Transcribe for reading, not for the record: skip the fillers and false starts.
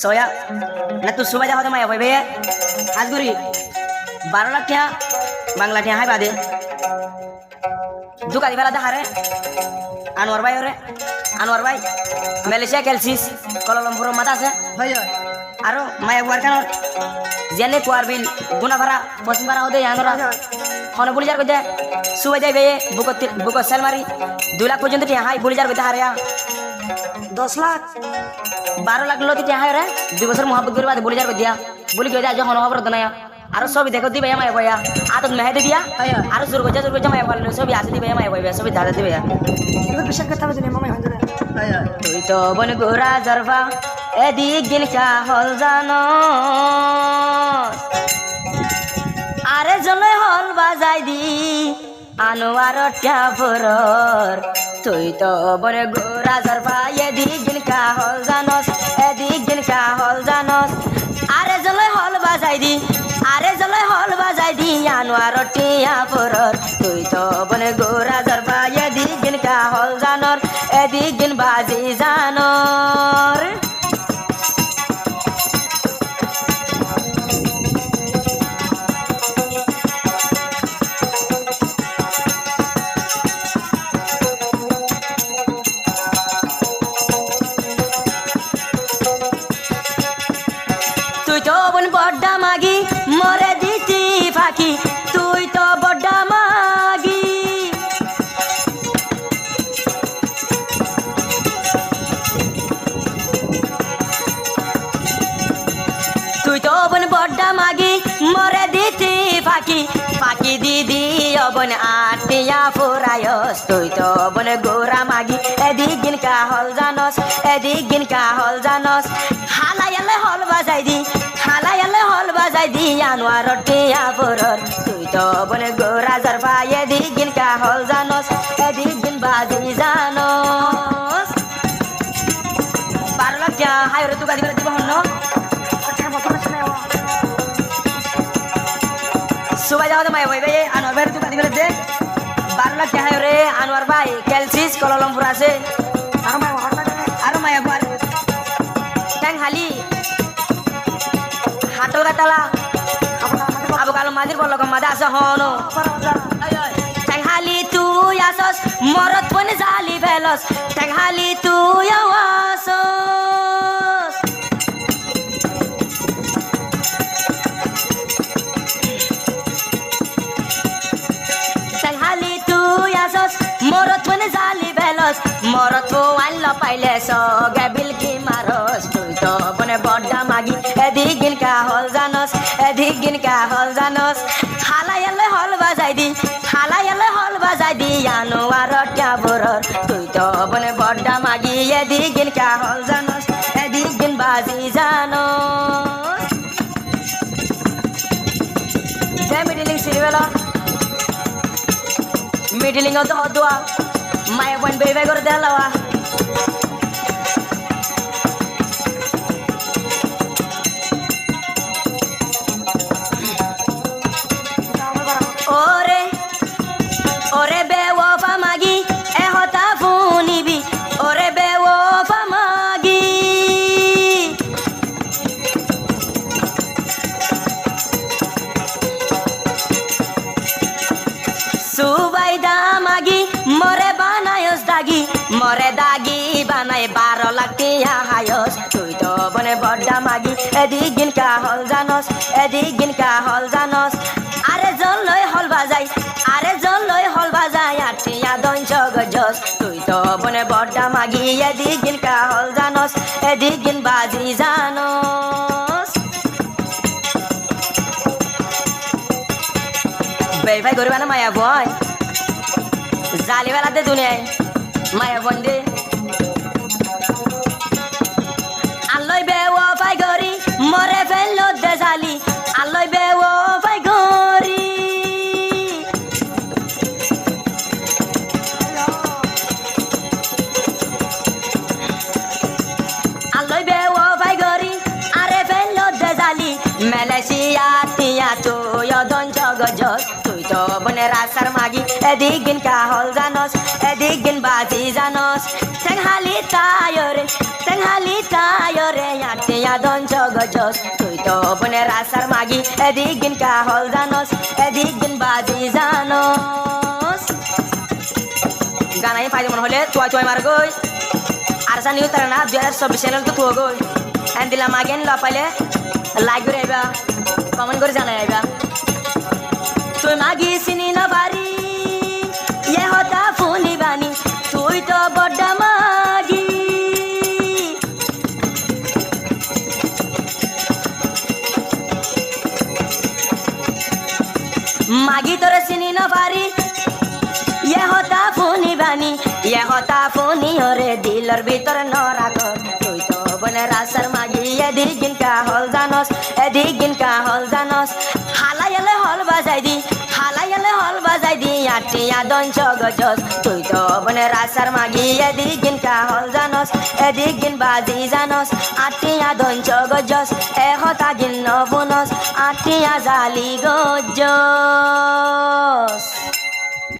सोया ना तू सुबह जाओ तो मैं भाई भैया आज गुरी 12 लाख क्या बांग्ला क्या है बादे दुकान वाला दा हारे अनवर भाई मलेशिया केल्सिस कोलालमपुर माता से ভাই आरो मैं बुआर कानर जेने कुआर बिल गुना भरा पश्चिम भरा होदे यांगरा खन बुली जार गदे सुबह जाई बे बुको सेल मारी 2 लाख पर्यंत टिया हाई बुली जार गदे हारे 10 লাখ 12 लाख लोती टिया हाई रे 2 বছর मोहब्बत করে বাদে বুলি जार গদিয়া बुली গদে আজ হন খবর দনায়া आरो सब देखो दी भैया मैं भैया आ तो मेहदी दिया आरो सुर गजा मैं बोल सब आसे दी भैया मैं भैया सब दादा दी भैया এবার বিশ্বাস করতে হবে যে মামা হঞ্জরে ভাই তুই তো বন গোরা জরফা এদিক দিন কা হল জানো আরে জলে হল বাজাই দি আনোয়ার ট্যাফরর তুই তো বন গোরা জরফা এদিক দিন কা হল জানোস এদিক দিন কা হল জানোস আরে জলে হল বাজাই দি আরে জলে হল বাজাই দি আনোয়ার ট্যাফরর তুই তো বন গোরা জরফা এদিক দিন কা হল জানোর এদিক দিন বাজি জানোর তুই তো বোন বড্ডা মাগি মরে দিতি ফাঁকি তুই তো বড্ডা মাগি তুই তো বোন বড্ডা মাগি মরে দিতি ফাঁকি ফাঁকি দিদি অবন আটিয়া ফুরায়স তুই তো বোন গোরা মাগি এদিক দিন কা হল জানস এদিক দিন কা হল জানস হালায়ালে হল বাজাই দি হালায়ালে হল বাজাই দি আনোয়ার টিয়া ফুরর তুই তো বোন গোরা জরফা এদিক দিন কা হল জানস এদিক দিন বাজি জানস 12 লাখ क्या हाय रे तू गादी করে দিব হন্ন আচ্ছা মত আছে না सुबह जाओ तो मैं भाई भाई अनवर भाई तू कदी दे 12 लाख क्या है रे अनवर भाई केल्सिस कोलालमपुर से আর মাই হরতা अरे मैं बार टैंग हाली हाटल गाताला अब कालो माजिर बोल लगा मजा से होनो टैंग हाली तू यासस मरत बन जाली भेलस टैंग हाली तू यासस हाली तू यासस मरत बने जाली भेलस मरत को आइल पाइले सगे बिलकी मारस तुई तो बने बड्डा मागी एदिक गिन का हल जानस एदिक गिन का हल जानस हालायले हल बाजाई दी हालायले हल बाजाई दी आनोवार ट्याबरर तुई तो बने बड्डा मागी एदिक गिन का हल जानस एदिक गिन बाजी जानस जय मिडिलिंग सिरिवेला मिडिलिंग तो होदवा माय बन बेबे कर देलावा ओरे ओरे बेवफा मागी ए होता फुनीबी ओरे बेवफा मागी सुबाइदा मागी मरे बनायस दागी मरे दागी बनाए 12 लाख टिया हायस तुई तो बने बड्डा मागी एदिक गिन का हल जानस एदिक गिन का हल जानस आरे जल लय हल बाजाई आरे जल लय हल बाजाई आटिया दंच गजस तुई तो बने बड्डा मागी एदिक गिन का हल जानस एदिक गिन बाजी जानस भाई भाई गरीबाना माया बॉय जाली वाला दे दुनिया माया बंदे आलोय बेवो भाई गरी मरे फेलो दे जाली आलोय बेवो भाई गरी आलोय बेवो भाई गरी आरे फेलो दे जाली मेलेशिया तिया तो यदन जगजस तुई तो बने रासार मागी एदिक गिन का हल जानस एदिक गिन बाजी जानस तेंग हाली तायो रे याटिया দঞ্চ গজস তুই তো বনে রাসার মাগি এদিক গিন কাহল জানস এদিক গিন বাজি জানস গানাই ফাইদে মনে হলে চুয়াই চুয়াই মার গই আর সা নিউ তারা না 2024 চ্যানেল তো তুই গই এন্ড দিলাম আগেন লা পাইলে লাইক করে আইবা কমেন্ট করে জানাই আইবা তুই মাগি চিনি না বাড়ি ইয়ে হতা ফুনি বানি তুই তো বড্ডা মাগি মাগি তোরে চিনি না বাড়ি ইয়ে হতা ফুনি বানি ইয়ে হতা ফুনি ওরে দিলর ভিতর নরা কর তুই তো বনে রাসার মাগি এদিক গিন কাহল জানস এদিক গিন কাহল জানস হালাইলে হল বাজাই দি হালাইলে হল বাজাই দি আটিয়া দঞ্চ গজস তুই তো বনে রাসার মাগি এদিক গিন কাহল জানস এদিক গিন বাজি জানস আটিয়া দঞ্চ গজস এ হতা গিন নবনস আটিয়া জালি গজস